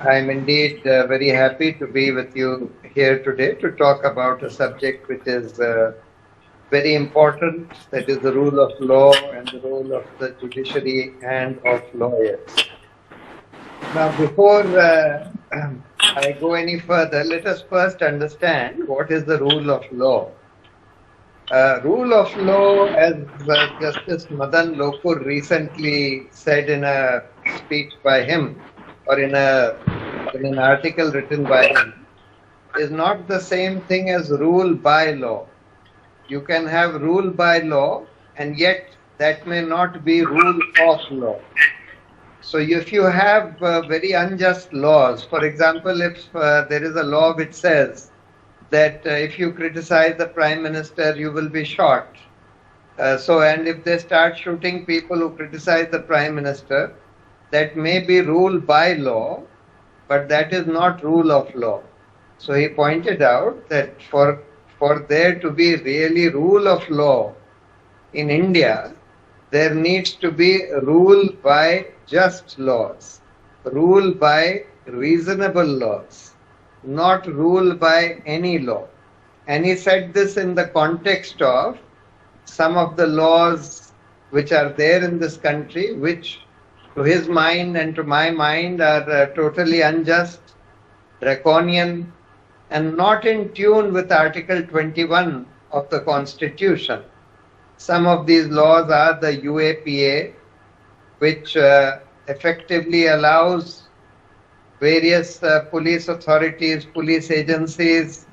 I'm indeed very happy to be with you here today to talk about a subject which is very important, that is the rule of law and the role of the judiciary and of lawyers. Now, before I go any further, let us first understand what is the rule of law. Rule of law, as Justice Madan Lokur recently said in a speech by him, or in an article written by him, is not the same thing as rule by law. You can have rule by law, and yet that may not be rule of law. So if you have very unjust laws, for example, if there is a law which says that if you criticize the Prime Minister, you will be shot. And if they start shooting people who criticize the Prime Minister, that may be rule by law, but that is not rule of law. So he pointed out that for there to be really rule of law in India, there needs to be rule by just laws, rule by reasonable laws, not rule by any law. And he said this in the context of some of the laws which are there in this country, which to his mind and to my mind are totally unjust, draconian, and not in tune with Article 21 of the Constitution. Some of these laws are the UAPA, which effectively allows various police authorities, police agencies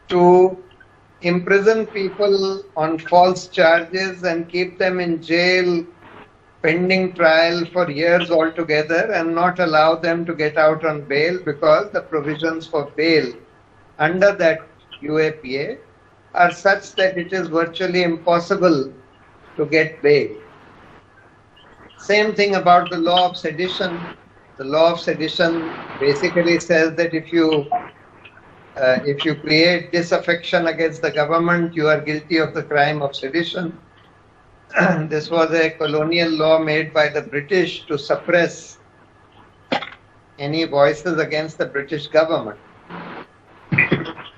to imprison people on false charges and keep them in jail pending trial for years altogether and not allow them to get out on bail, because the provisions for bail under that UAPA are such that it is virtually impossible to get bail. Same thing about the law of sedition. The law of sedition basically says that if you create disaffection against the government, you are guilty of the crime of sedition. This was a colonial law made by the British to suppress any voices against the British government.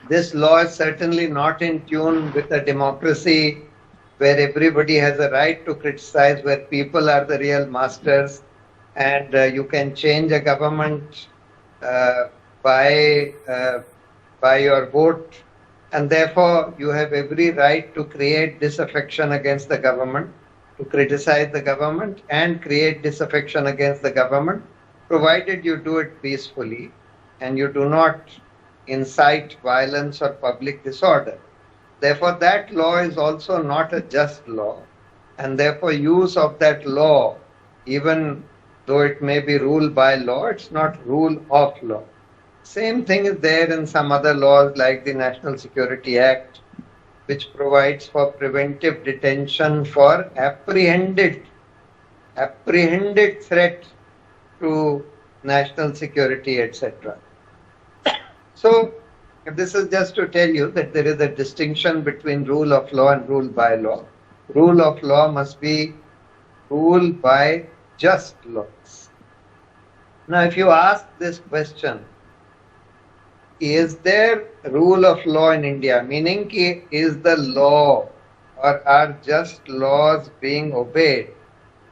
This law is certainly not in tune with a democracy where everybody has a right to criticize, where people are the real masters, and you can change a government by your vote, and therefore you have every right to create disaffection against the government, to criticize the government and create disaffection against the government, provided you do it peacefully and you do not incite violence or public disorder. Therefore, that law is also not a just law, and therefore use of that law, even though it may be rule by law, it's not rule of law. Same thing is there in some other laws like the National Security Act, which provides for preventive detention for apprehended threat to national security, etc. So, this is just to tell you that there is a distinction between rule of law and rule by law. Rule of law must be rule by just laws. Now, if you ask this question, is there rule of law in India? Meaning, is the law or are just laws being obeyed?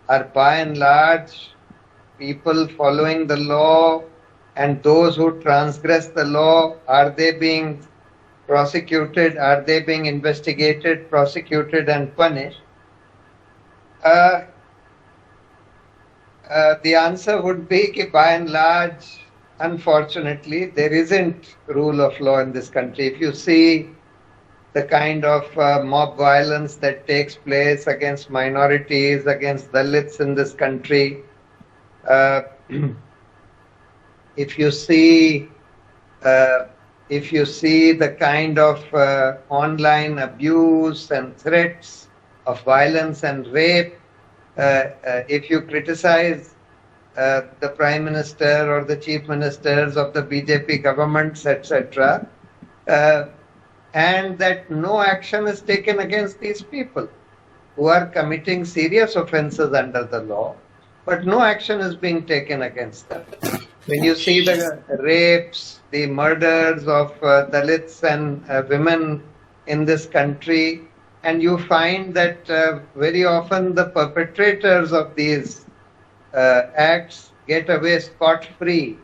Are by and large people following the law, and those who transgress the law, are they being prosecuted? Are they being investigated, prosecuted and punished? The answer would be that by and large, unfortunately, there isn't rule of law in this country. If you see the kind of mob violence that takes place against minorities, against Dalits in this country, if you see the kind of online abuse and threats of violence and rape, if you criticize the Prime Minister or the Chief Ministers of the BJP governments, etc., and that no action is taken against these people who are committing serious offences under the law, but no action is being taken against them. When you see the rapes, the murders of Dalits and women in this country, and you find that very often the perpetrators of these acts get away scot-free,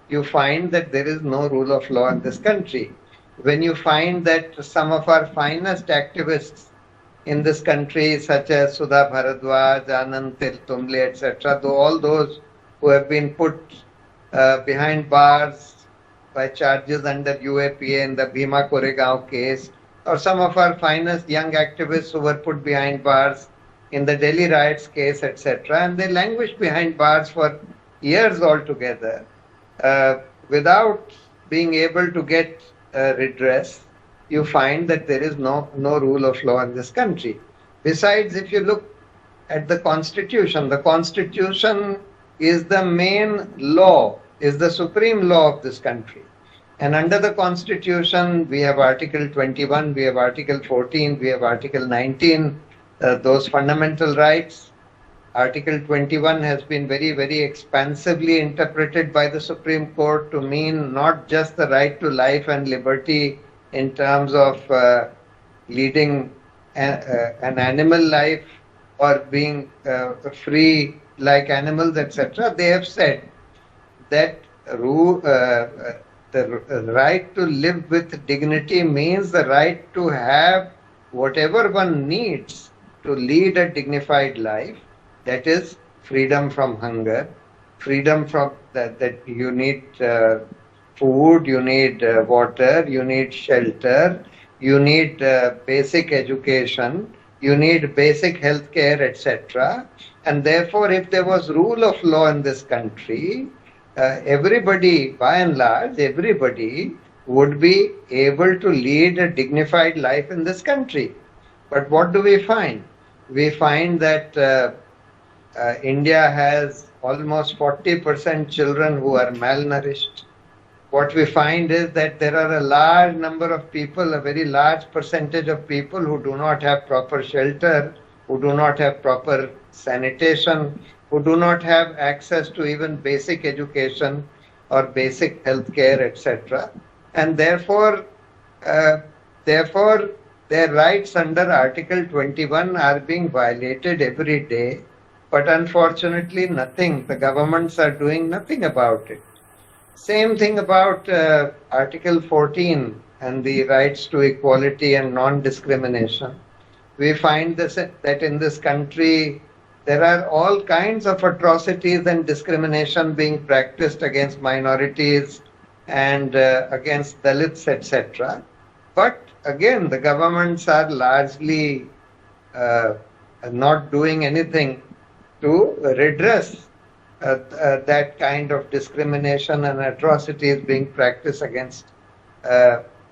you find that there is no rule of law in this country. When you find that some of our finest activists in this country, such as Sudha Bharadwaj, Anand Tumble, etc., though all those who have been put behind bars by charges under UAPA in the Bhima Koregaon case, or some of our finest young activists who were put behind bars in the Delhi riots case, etc., and they languished behind bars for years altogether without being able to get redress. You find that there is no rule of law in this country. Besides, if you look at the Constitution is the main law, is the supreme law of this country. And under the Constitution, we have Article 21, we have Article 14, we have Article 19, those fundamental rights. Article 21 has been very, very expansively interpreted by the Supreme Court to mean not just the right to life and liberty in terms of leading an animal life or being free like animals, etc. They have said that the right to live with dignity means the right to have whatever one needs to lead a dignified life. That is freedom from hunger, freedom from that you need food, you need water, you need shelter, you need basic education, you need basic health care, etc. And therefore, if there was rule of law in this country, everybody, by and large, everybody would be able to lead a dignified life in this country. But what do we find? We find that India has almost 40% children who are malnourished. What we find is that there are a large number of people, a very large percentage of people who do not have proper shelter, who do not have proper sanitation, who do not have access to even basic education or basic health care, etc. And therefore, their rights under Article 21 are being violated every day. But unfortunately, nothing. The governments are doing nothing about it. Same thing about Article 14 and the rights to equality and non-discrimination. We find that in this country, there are all kinds of atrocities and discrimination being practiced against minorities and against Dalits, etc. But again, the governments are largely not doing anything to redress that kind of discrimination and atrocities being practiced against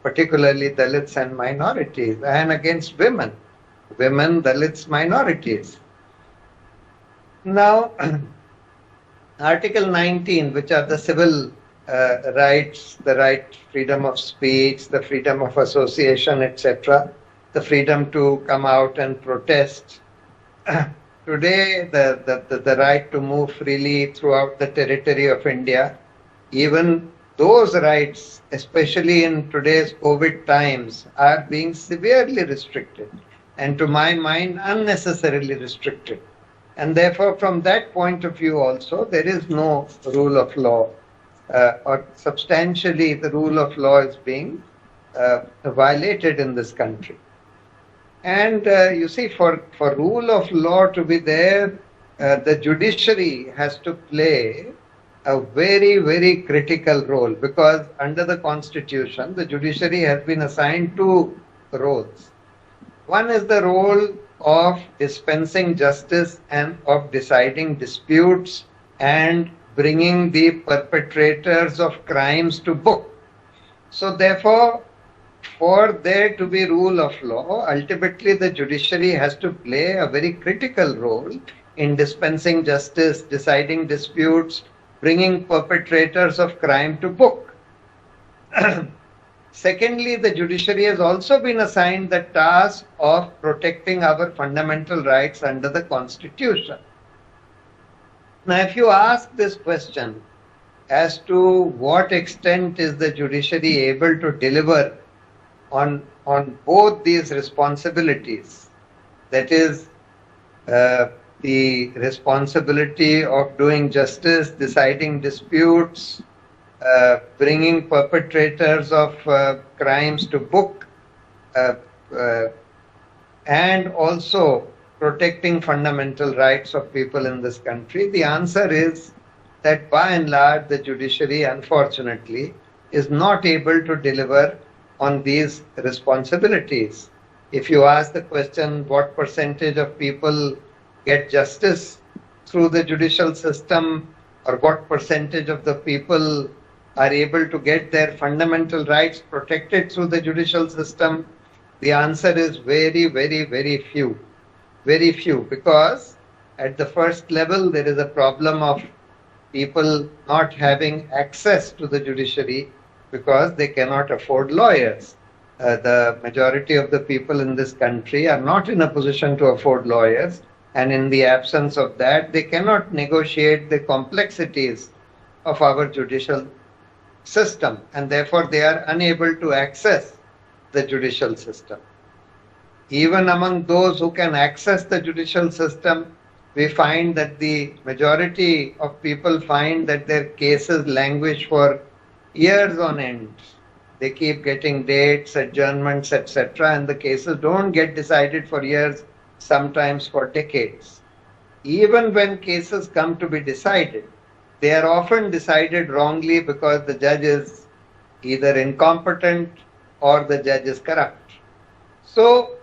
particularly Dalits and minorities, and against women, Dalits, minorities. Now, Article 19, which are the civil rights, the right, freedom of speech, the freedom of association, etc., the freedom to come out and protest. Today, the right to move freely throughout the territory of India, even those rights, especially in today's COVID times, are being severely restricted, and to my mind, unnecessarily restricted. And therefore, from that point of view also, there is no rule of law, or substantially the rule of law is being violated in this country. And you see, for rule of law to be there, the judiciary has to play a very, very critical role, because under the Constitution, the judiciary has been assigned two roles. One is the role of dispensing justice and of deciding disputes and bringing the perpetrators of crimes to book. So therefore, for there to be rule of law, ultimately the judiciary has to play a very critical role in dispensing justice, deciding disputes, bringing perpetrators of crime to book. Secondly, the judiciary has also been assigned the task of protecting our fundamental rights under the Constitution. Now, if you ask this question, as to what extent is the judiciary able to deliver on both these responsibilities. That is, the responsibility of doing justice, deciding disputes, bringing perpetrators of crimes to book, uh, uh, and also protecting fundamental rights of people in this country. The answer is that by and large, the judiciary, unfortunately, is not able to deliver on these responsibilities. If you ask the question, what percentage of people get justice through the judicial system, or what percentage of the people are able to get their fundamental rights protected through the judicial system, the answer is very, very, very few. Very few, because at the first level, there is a problem of people not having access to the judiciary because they cannot afford lawyers. The majority of the people in this country are not in a position to afford lawyers, and in the absence of that, they cannot negotiate the complexities of our judicial system, and therefore they are unable to access the judicial system. Even among those who can access the judicial system, we find that the majority of people find that their cases languish for years on end. They keep getting dates, adjournments, etc., and the cases don't get decided for years, sometimes for decades. Even when cases come to be decided, they are often decided wrongly because the judge is either incompetent or the judge is corrupt. So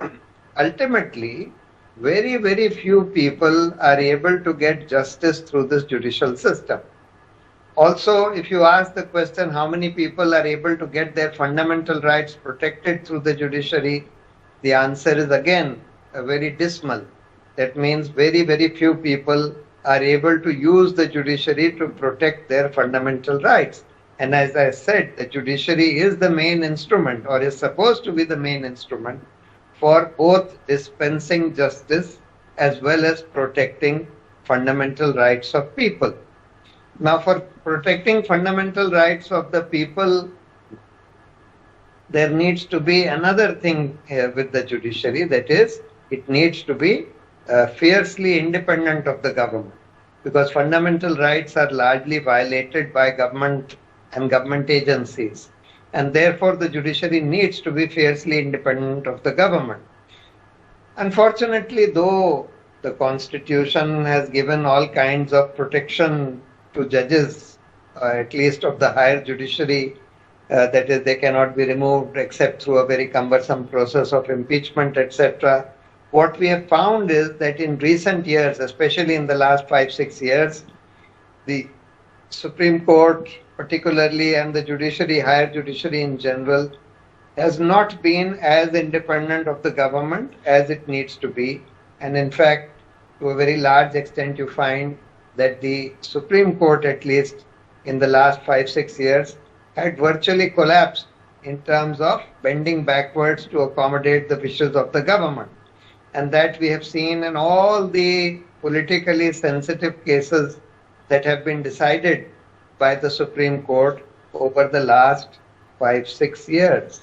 ultimately, very, very few people are able to get justice through this judicial system. Also, if you ask the question, how many people are able to get their fundamental rights protected through the judiciary, the answer is again very dismal. That means very, very few people are able to use the judiciary to protect their fundamental rights. And as I said, the judiciary is the main instrument, or is supposed to be the main instrument, for both dispensing justice as well as protecting fundamental rights of people. Now, for protecting fundamental rights of the people, there needs to be another thing here with the judiciary, that is, it needs to be fiercely independent of the government, because fundamental rights are largely violated by government and government agencies, and therefore the judiciary needs to be fiercely independent of the government. Unfortunately, though the Constitution has given all kinds of protection to judges, at least of the higher judiciary, that is, they cannot be removed except through a very cumbersome process of impeachment, etc. What we have found is that in recent years, especially in the last 5-6 years, the Supreme Court particularly, and the judiciary, higher judiciary in general, has not been as independent of the government as it needs to be. And in fact, to a very large extent, you find that the Supreme Court, at least in the last 5-6 years, had virtually collapsed in terms of bending backwards to accommodate the wishes of the government. And that we have seen in all the politically sensitive cases that have been decided by the Supreme Court over the last 5-6 years.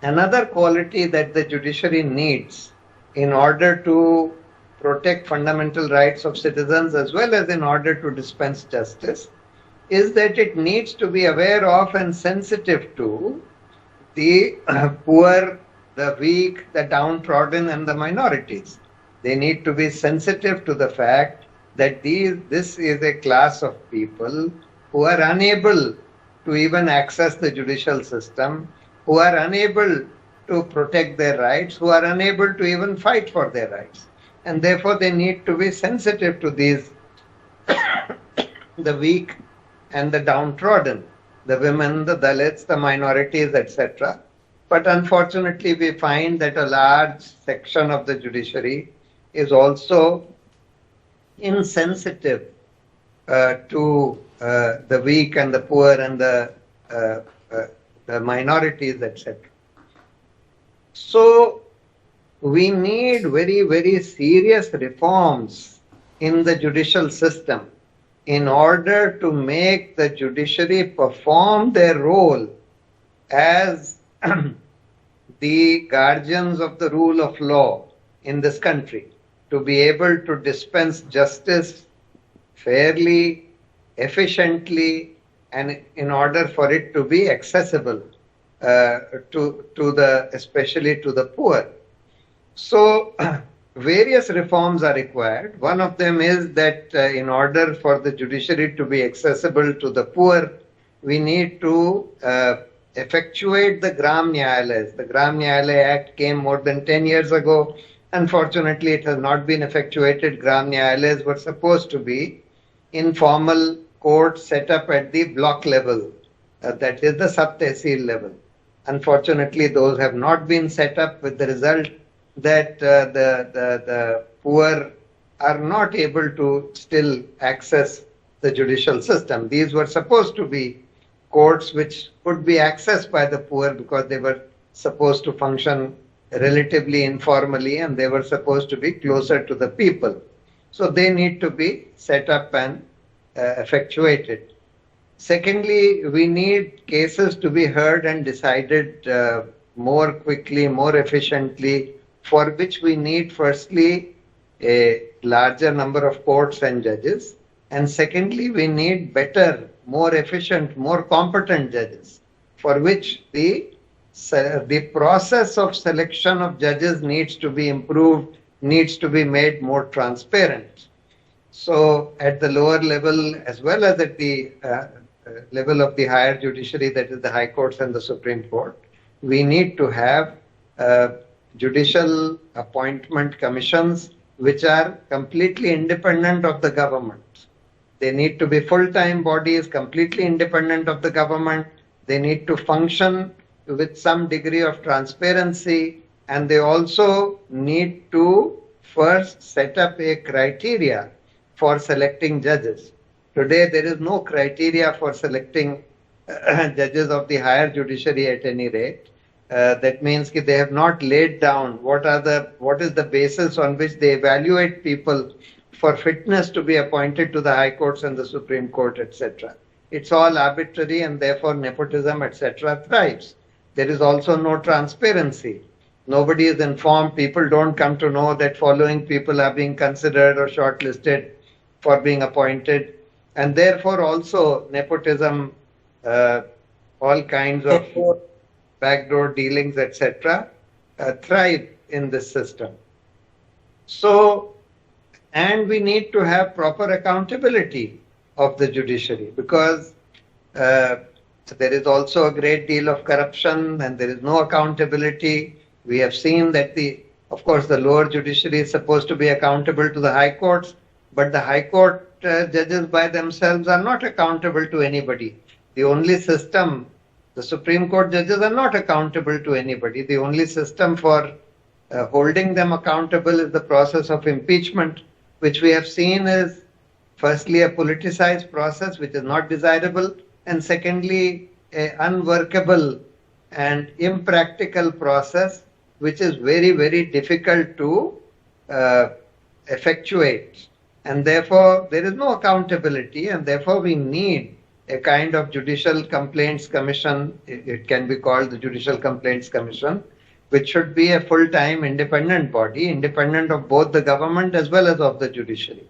Another quality that the judiciary needs in order to protect fundamental rights of citizens as well as in order to dispense justice is that it needs to be aware of and sensitive to the poor, the weak, the downtrodden, and the minorities. They need to be sensitive to the fact that this is a class of people who are unable to even access the judicial system, who are unable to protect their rights, who are unable to even fight for their rights. And therefore they need to be sensitive to these, the weak and the downtrodden, the women, the Dalits, the minorities, etc. But unfortunately, we find that a large section of the judiciary is also insensitive to the weak and the poor and the minorities, etc. So we need very, very serious reforms in the judicial system in order to make the judiciary perform their role as the guardians of the rule of law in this country, to be able to dispense justice fairly, efficiently, and in order for it to be accessible especially to the poor. So various reforms are required. One of them is that in order for the judiciary to be accessible to the poor, we need to effectuate the Gram Nyayalayas. The Gram Nyayalaya Act came more than 10 years ago. Unfortunately, it has not been effectuated. Gram Nyayalayas were supposed to be informal courts set up at the block level, that is the sub-tehsil level. Unfortunately, those have not been set up, with the result that the poor are not able to still access the judicial system. These were supposed to be courts which could be accessed by the poor because they were supposed to function relatively informally and they were supposed to be closer to the people. So they need to be set up and effectuated. Secondly, we need cases to be heard and decided more quickly, more efficiently, for which we need firstly a larger number of courts and judges, and secondly we need better, more efficient, more competent judges, for which the process of selection of judges needs to be improved, needs to be made more transparent. So at the lower level as well as at the level of the higher judiciary, that is the high courts and the Supreme Court, we need to have judicial appointment commissions which are completely independent of the government. They need to be full-time bodies, completely independent of the government. They need to function with some degree of transparency, and they also need to first set up a criteria for selecting judges. Today, there is no criteria for selecting judges of the higher judiciary at any rate. That means that they have not laid down what is the basis on which they evaluate people for fitness to be appointed to the high courts and the Supreme Court, etc. It's all arbitrary, and therefore nepotism, etc. thrives. There is also no transparency. Nobody is informed. People don't come to know that following people are being considered or shortlisted for being appointed. And therefore also nepotism, all kinds of backdoor dealings, etc., thrive in this system. So, and we need to have proper accountability of the judiciary, because there is also a great deal of corruption and there is no accountability. We have seen that of course, the lower judiciary is supposed to be accountable to the high courts, but the high court judges by themselves are not accountable to anybody. The only system, the Supreme Court judges are not accountable to anybody. The only system for holding them accountable is the process of impeachment, which we have seen is firstly a politicized process which is not desirable, and secondly an unworkable and impractical process which is very, very difficult to effectuate. And therefore there is no accountability, and therefore we need a kind of judicial complaints commission. It can be called the Judicial Complaints Commission, which should be a full-time independent body, independent of both the government as well as of the judiciary,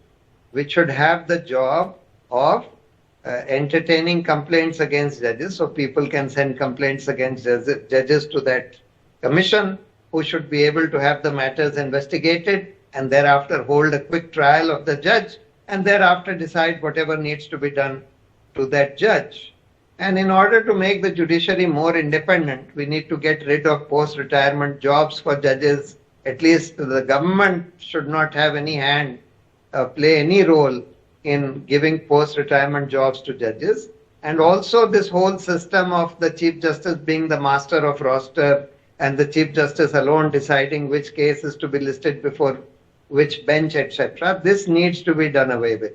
which should have the job of entertaining complaints against judges, so people can send complaints against judges to that commission, who should be able to have the matters investigated and thereafter hold a quick trial of the judge and thereafter decide whatever needs to be done to that judge. And in order to make the judiciary more independent, we need to get rid of post-retirement jobs for judges. At least the government should not have any hand, play any role in giving post-retirement jobs to judges. And also this whole system of the Chief Justice being the master of roster and the Chief Justice alone deciding which case is to be listed before which bench, etc. This needs to be done away with,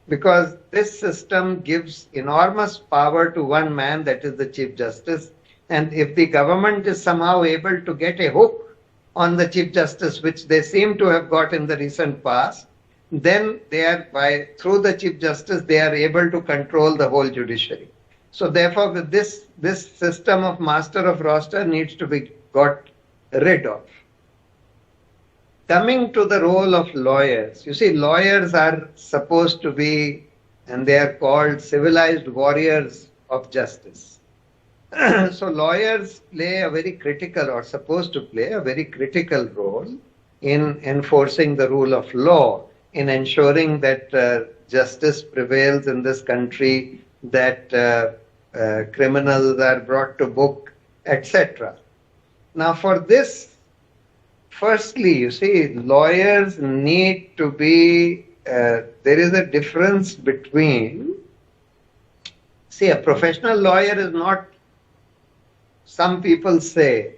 because this system gives enormous power to one man, that is the Chief Justice. And if the government is somehow able to get a hook on the Chief Justice, which they seem to have got in the recent past, then they are, through the Chief Justice, they are able to control the whole judiciary. So therefore, with this system of master of roster needs to be got rid of. Coming to the role of lawyers, you see, lawyers are supposed to be, and they are called civilized warriors of justice. So lawyers play a very critical, or supposed to play a very critical role in enforcing the rule of law, in ensuring that justice prevails in this country, that criminals are brought to book, etc. Now for this, firstly, you see, lawyers need to be, there is a difference between, see, a professional lawyer is not, some people say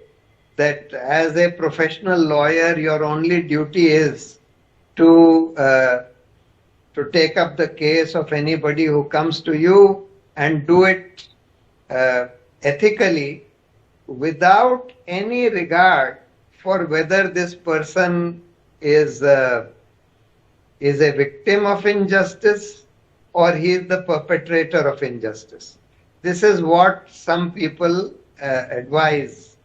that as a professional lawyer, your only duty is to take up the case of anybody who comes to you and do it ethically, without any regard for whether this person is a victim of injustice or he is the perpetrator of injustice. This is what some people advise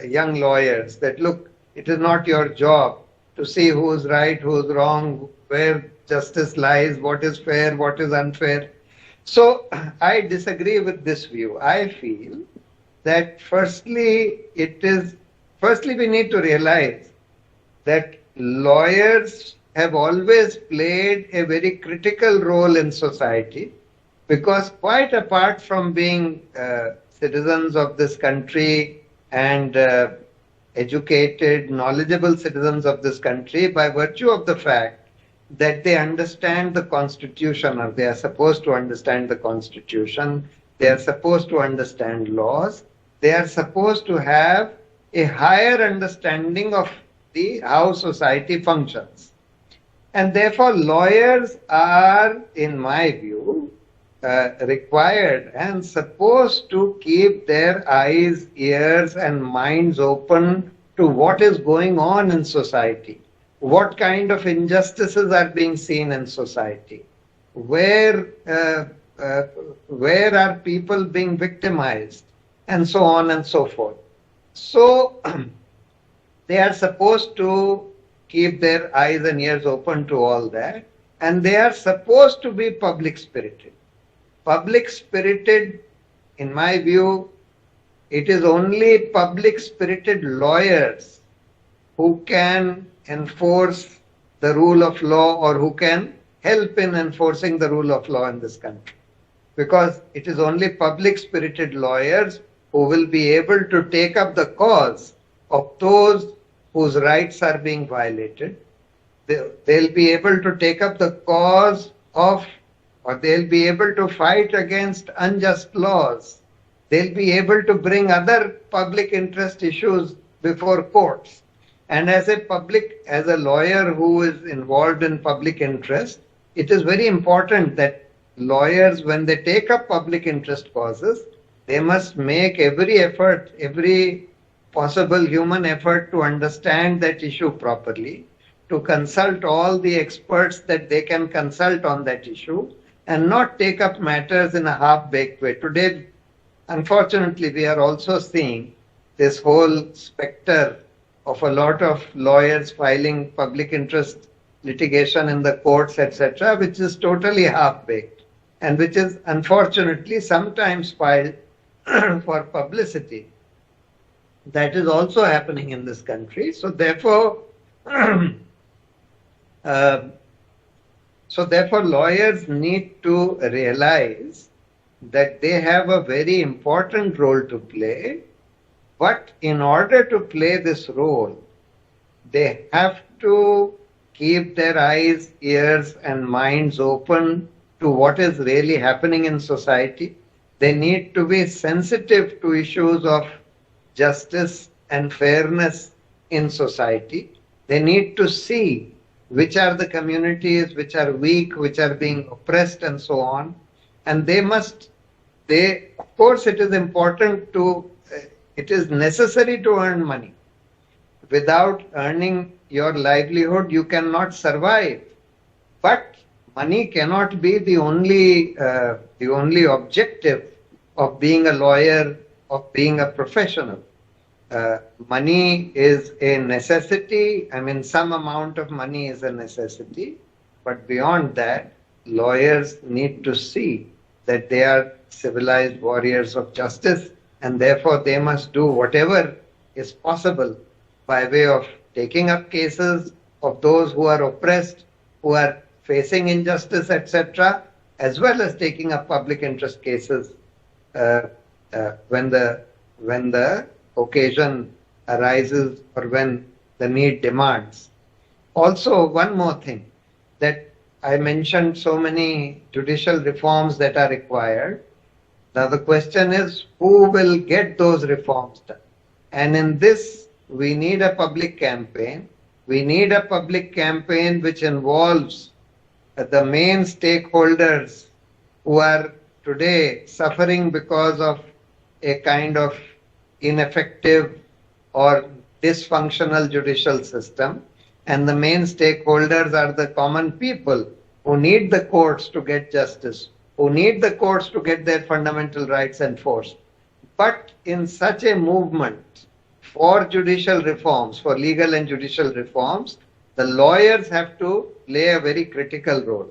young lawyers, that look, it is not your job to see who is right, who is wrong, where justice lies, what is fair, what is unfair. So I disagree with this view. I feel that firstly we need to realize that lawyers have always played a very critical role in society, because quite apart from being citizens of this country and educated, knowledgeable citizens of this country, by virtue of the fact that they understand the Constitution, or they are supposed to understand the Constitution, they are supposed to understand laws, they are supposed to have a higher understanding of how society functions. And therefore, lawyers are, in my view, required and supposed to keep their eyes, ears, and minds open to what is going on in society. What kind of injustices are being seen in society? Where are people being victimized? And so on and so forth. So they are supposed to keep their eyes and ears open to all that, and they are supposed to be public spirited. Public spirited, in my view, it is only public spirited lawyers who can enforce the rule of law, or who can help in enforcing the rule of law in this country. Because it is only public spirited lawyers who will be able to take up the cause of those whose rights are being violated. They'll be able to take up the cause of, or they'll be able to fight against unjust laws. They'll be able to bring other public interest issues before courts. And as a lawyer who is involved in public interest, it is very important that lawyers, when they take up public interest causes, they must make every effort, every possible human effort to understand that issue properly, to consult all the experts that they can consult on that issue, and not take up matters in a half-baked way. Today, unfortunately, we are also seeing this whole specter of a lot of lawyers filing public interest litigation in the courts, etc., which is totally half-baked, and which is unfortunately sometimes filed for publicity. That is also happening in this country. So therefore, lawyers need to realize that they have a very important role to play. But in order to play this role, they have to keep their eyes, ears, and minds open to what is really happening in society. They need to be sensitive to issues of justice and fairness in society. They need to see which are the communities which are weak, which are being oppressed, and so on. And of course, it is important to, it is necessary to earn money. Without earning your livelihood, you cannot survive. But money cannot be the only objective of being a lawyer, of being a professional. Money is a necessity. I mean, some amount of money is a necessity. But beyond that, lawyers need to see that they are civilized warriors of justice, and therefore they must do whatever is possible by way of taking up cases of those who are oppressed, who are facing injustice, etc., as well as taking up public interest cases when the occasion arises or when the need demands. Also, one more thing, that I mentioned so many judicial reforms that are required. Now the question is, who will get those reforms done? And in this, we need a public campaign. We need a public campaign which involves the main stakeholders who are today suffering because of a kind of ineffective or dysfunctional judicial system. And the main stakeholders are the common people who need the courts to get justice, who need the courts to get their fundamental rights enforced. But in such a movement for judicial reforms, for legal and judicial reforms, the lawyers have to play a very critical role,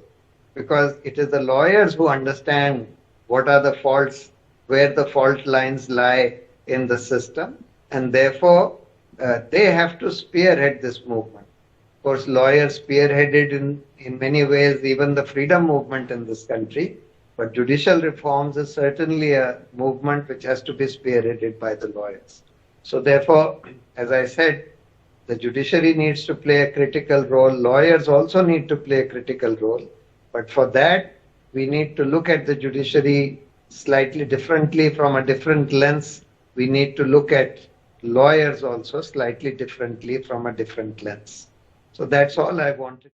because it is the lawyers who understand what are the faults, where the fault lines lie in the system, and therefore they have to spearhead this movement. Of course, lawyers spearheaded in many ways even the freedom movement in this country, but judicial reforms is certainly a movement which has to be spearheaded by the lawyers. So therefore, as I said, the judiciary needs to play a critical role. Lawyers also need to play a critical role. But for that, we need to look at the judiciary slightly differently, from a different lens. We need to look at lawyers also slightly differently from a different lens. So that's all I wanted.